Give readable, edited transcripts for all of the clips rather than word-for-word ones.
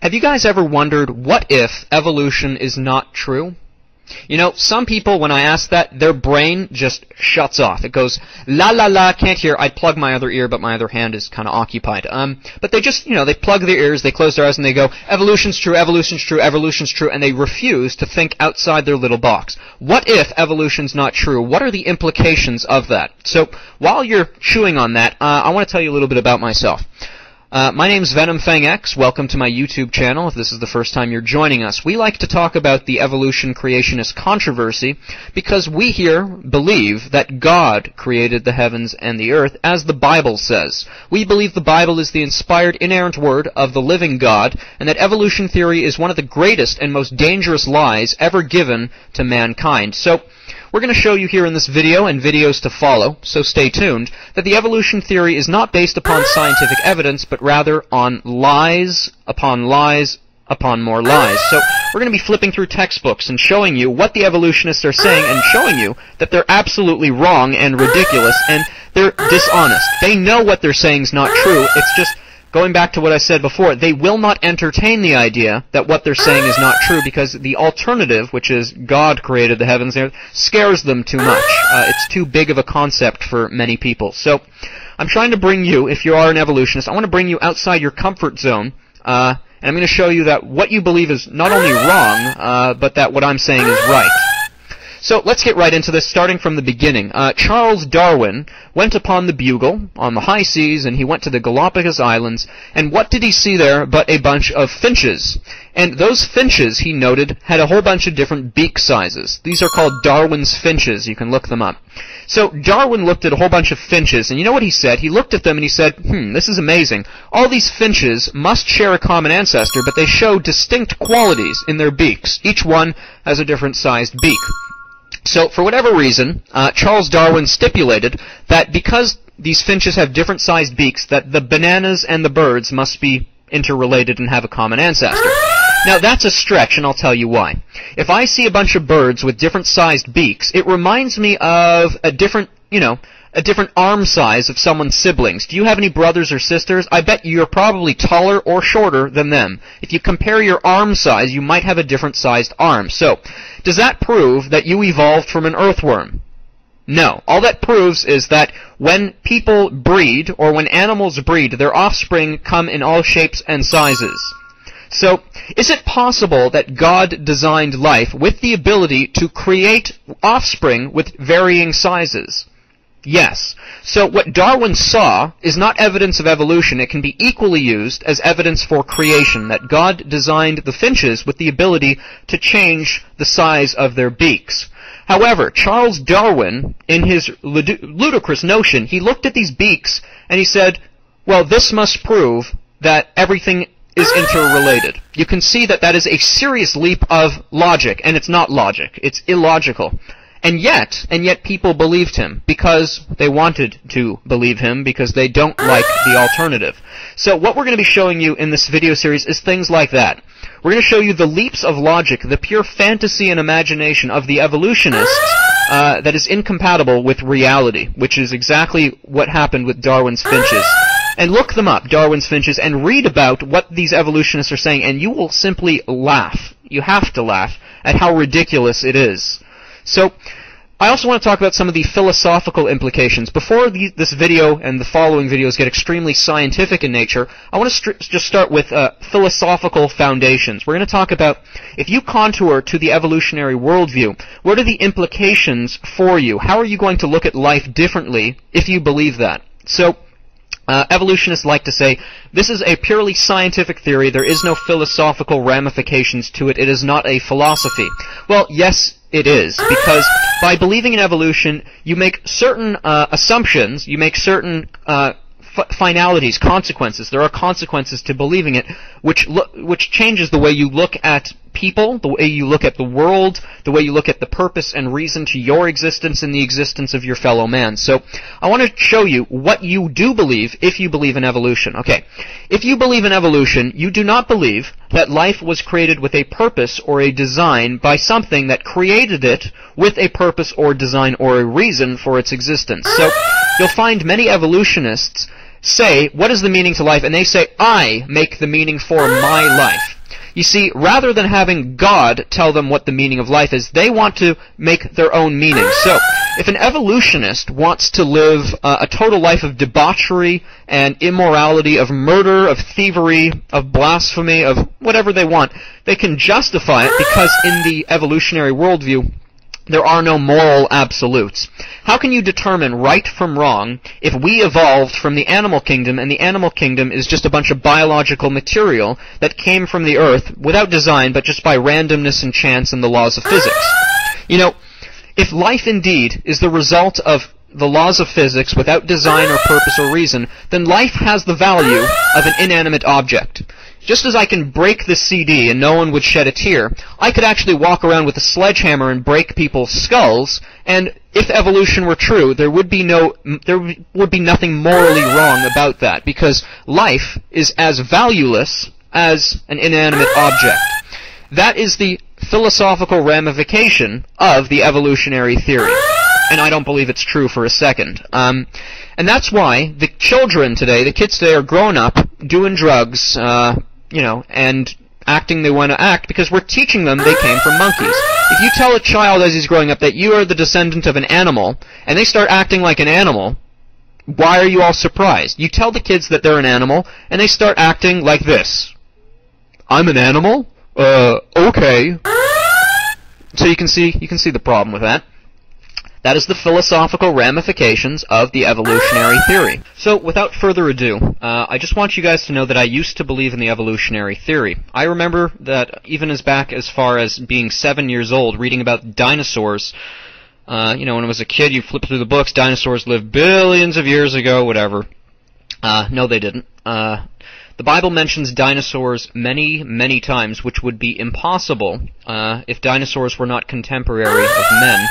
Have you guys ever wondered, what if evolution is not true? You know, some people, when I ask that, their brain just shuts off. It goes, la la la, can't hear. I'd plug my other ear, but my other hand is kind of occupied. But they just, they plug their ears, they close their eyes, and they go, evolution's true, evolution's true, evolution's true, and they refuse to think outside their little box. What if evolution's not true? What are the implications of that? So, while you're chewing on that, I want to tell you a little bit about myself. My name's VenomFangX's. Welcome to my YouTube channel if this is the first time you're joining us. We like to talk about the evolution creationist controversy because we here believe that God created the heavens and the earth as the Bible says. We believe the Bible is the inspired, inerrant word of the living God, and that evolution theory is one of the greatest and most dangerous lies ever given to mankind. So, we're going to show you here in this video, and videos to follow, so stay tuned, that the evolution theory is not based upon scientific evidence, but rather on lies upon lies upon more lies. So we're going to be flipping through textbooks and showing you what the evolutionists are saying and showing you that they're absolutely wrong and ridiculous and they're dishonest. They know what they're saying is not true. It's just, going back to what I said before, they will not entertain the idea that what they're saying is not true because the alternative, which is God created the heavens and earth, scares them too much. It's too big of a concept for many people. So I'm trying to bring you, if you are an evolutionist, I want to bring you outside your comfort zone, and I'm going to show you that what you believe is not only wrong, but that what I'm saying is right. So let's get right into this, starting from the beginning. Charles Darwin went upon the Bugle on the high seas, and he went to the Galapagos Islands, and what did he see there but a bunch of finches? And those finches, he noted, had a whole bunch of different beak sizes. These are called Darwin's finches. You can look them up. So Darwin looked at a whole bunch of finches, and you know what he said? He looked at them and he said, this is amazing. All these finches must share a common ancestor, but they show distinct qualities in their beaks. Each one has a different sized beak. So, for whatever reason, Charles Darwin stipulated that because these finches have different sized beaks, that the bananas and the birds must be interrelated and have a common ancestor. Now, that's a stretch, and I'll tell you why. If I see a bunch of birds with different sized beaks, it reminds me of a different, a different arm size of someone's siblings. Do you have any brothers or sisters? I bet you're probably taller or shorter than them. If you compare your arm size, you might have a different sized arm. So, does that prove that you evolved from an earthworm? No. All that proves is that when people breed, or when animals breed, their offspring come in all shapes and sizes. So, is it possible that God designed life with the ability to create offspring with varying sizes? Yes. So what Darwin saw is not evidence of evolution. It can be equally used as evidence for creation, that God designed the finches with the ability to change the size of their beaks. However, Charles Darwin, in his ludicrous notion, he looked at these beaks and he said, well, this must prove that everything is interrelated. You can see that that is a serious leap of logic, and it's not logic. It's illogical. And yet people believed him because they wanted to believe him because they don't like the alternative. So what we're going to be showing you in this video series is things like that. We're going to show you the leaps of logic, the pure fantasy and imagination of the evolutionists that is incompatible with reality, which is exactly what happened with Darwin's finches. And look them up, Darwin's finches, and read about what these evolutionists are saying, and you will simply laugh. You have to laugh at how ridiculous it is. So, I also want to talk about some of the philosophical implications. Before this video and the following videos get extremely scientific in nature, I want to just start with philosophical foundations. We're going to talk about, if you contour to the evolutionary worldview, what are the implications for you? How are you going to look at life differently if you believe that? So, evolutionists like to say, this is a purely scientific theory, there is no philosophical ramifications to it, it is not a philosophy. Well, yes, it is, because by believing in evolution, you make certain assumptions, you make certain finalities, consequences. There are consequences to believing it, which changes the way you look at people, the way you look at the world, the way you look at the purpose and reason to your existence and the existence of your fellow man. So, I want to show you what you do believe if you believe in evolution. Okay, if you believe in evolution, you do not believe that life was created with a purpose or a design by something that created it with a purpose or design or a reason for its existence. So, you'll find many evolutionists say, what is the meaning to life? And they say, I make the meaning for my life. You see, rather than having God tell them what the meaning of life is, they want to make their own meaning. So, if an evolutionist wants to live a total life of debauchery and immorality, of murder, of thievery, of blasphemy, of whatever they want, they can justify it because in the evolutionary worldview, there are no moral absolutes. How can you determine right from wrong if we evolved from the animal kingdom and the animal kingdom is just a bunch of biological material that came from the earth without design but just by randomness and chance and the laws of physics? You know, if life indeed is the result of the laws of physics without design or purpose or reason, then life has the value of an inanimate object. Just as I can break this CD and no one would shed a tear, I could actually walk around with a sledgehammer and break people's skulls, and if evolution were true, there would be nothing morally wrong about that, because life is as valueless as an inanimate object. That is the philosophical ramification of the evolutionary theory. And I don't believe it's true for a second. And that's why the children today, the kids today, are growing up, doing drugs, and acting they want to act because we're teaching them they came from monkeys. If you tell a child as he's growing up that you are the descendant of an animal, and they start acting like an animal, why are you all surprised? You tell the kids that they're an animal, and they start acting like this. I'm an animal? Okay. So you can see the problem with that. That is the philosophical ramifications of the evolutionary theory. So, without further ado, I just want you guys to know that I used to believe in the evolutionary theory. I remember that even as back as far as being 7 years old, reading about dinosaurs. When I was a kid, you flip through the books, dinosaurs lived billions of years ago, whatever. No, they didn't. The Bible mentions dinosaurs many, many times, which would be impossible if dinosaurs were not contemporary of men.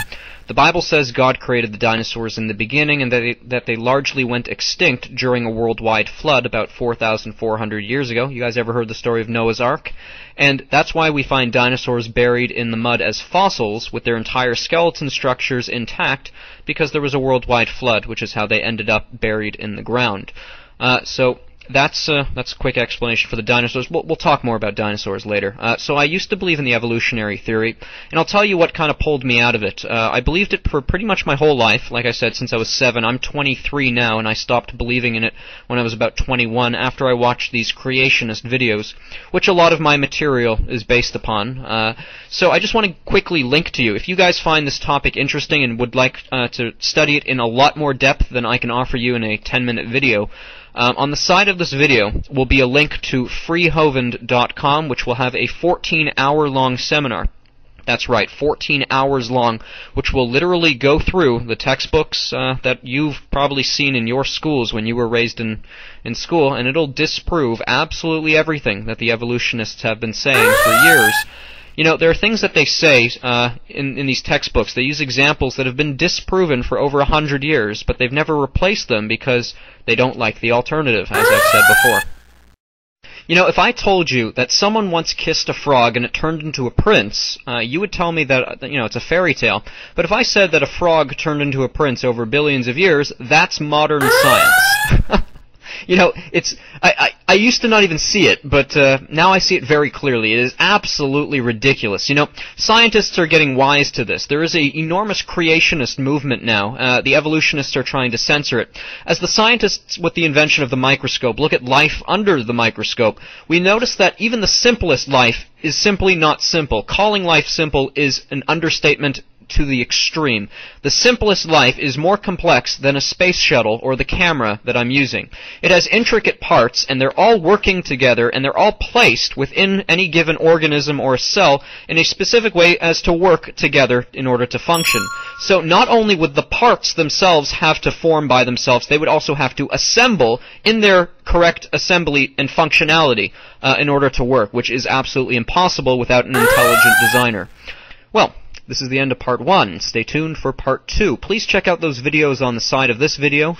The Bible says God created the dinosaurs in the beginning and that they largely went extinct during a worldwide flood about 4,400 years ago. You guys ever heard the story of Noah's Ark? And that's why we find dinosaurs buried in the mud as fossils with their entire skeleton structures intact, because there was a worldwide flood, which is how they ended up buried in the ground. So that's a quick explanation for the dinosaurs. We'll talk more about dinosaurs later. So I used to believe in the evolutionary theory, and I'll tell you what kind of pulled me out of it. I believed it for pretty much my whole life, like I said, since I was 7. I'm 23 now, and I stopped believing in it when I was about 21 after I watched these creationist videos, which a lot of my material is based upon. So I just want to quickly link to you. If you guys find this topic interesting and would like to study it in a lot more depth than I can offer you in a 10-minute video, on the side of this video will be a link to freehoven.com, which will have a 14-hour-long seminar. That's right, 14 hours long, which will literally go through the textbooks that you've probably seen in your schools when you were raised in school, and it'll disprove absolutely everything that the evolutionists have been saying for years. You know, there are things that they say in these textbooks. They use examples that have been disproven for over 100 years, but they've never replaced them because they don't like the alternative, as I've said before. You know, if I told you that someone once kissed a frog and it turned into a prince, you would tell me that, it's a fairy tale. But if I said that a frog turned into a prince over billions of years, that's modern science. I used to not even see it, but now I see it very clearly. It is absolutely ridiculous. Scientists are getting wise to this. There is an enormous creationist movement now. The evolutionists are trying to censor it. As the scientists with the invention of the microscope look at life under the microscope, we notice that even the simplest life is simply not simple. Calling life simple is an understatement to the extreme. The simplest life is more complex than a space shuttle or the camera that I'm using. It has intricate parts, and they're all working together, and they're all placed within any given organism or cell in a specific way as to work together in order to function. So not only would the parts themselves have to form by themselves, they would also have to assemble in their correct assembly and functionality in order to work, which is absolutely impossible without an intelligent designer. Well, this is the end of part 1. Stay tuned for part 2. Please check out those videos on the side of this video.